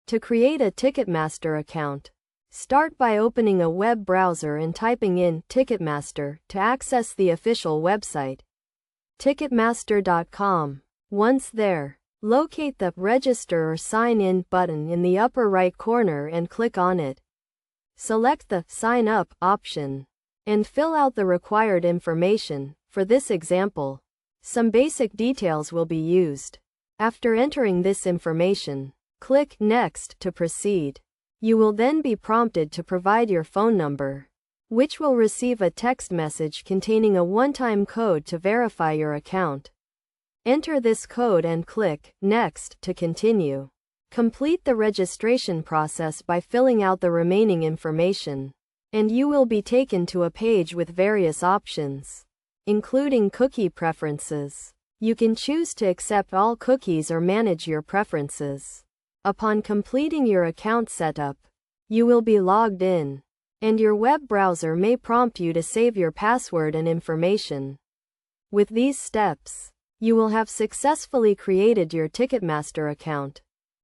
To create a Ticketmaster account, start by opening a web browser and typing in Ticketmaster to access the official website, Ticketmaster.com. Once there, locate the Register or Sign In button in the upper right corner and click on it. Select the Sign Up option and fill out the required information. For this example, some basic details will be used. After entering this information, click Next to proceed. You will then be prompted to provide your phone number, which will receive a text message containing a one-time code to verify your account. Enter this code and click Next to continue. Complete the registration process by filling out the remaining information, and you will be taken to a page with various options, including cookie preferences. You can choose to accept all cookies or manage your preferences. Upon completing your account setup, you will be logged in, and your web browser may prompt you to save your password and information. With these steps, you will have successfully created your Ticketmaster account.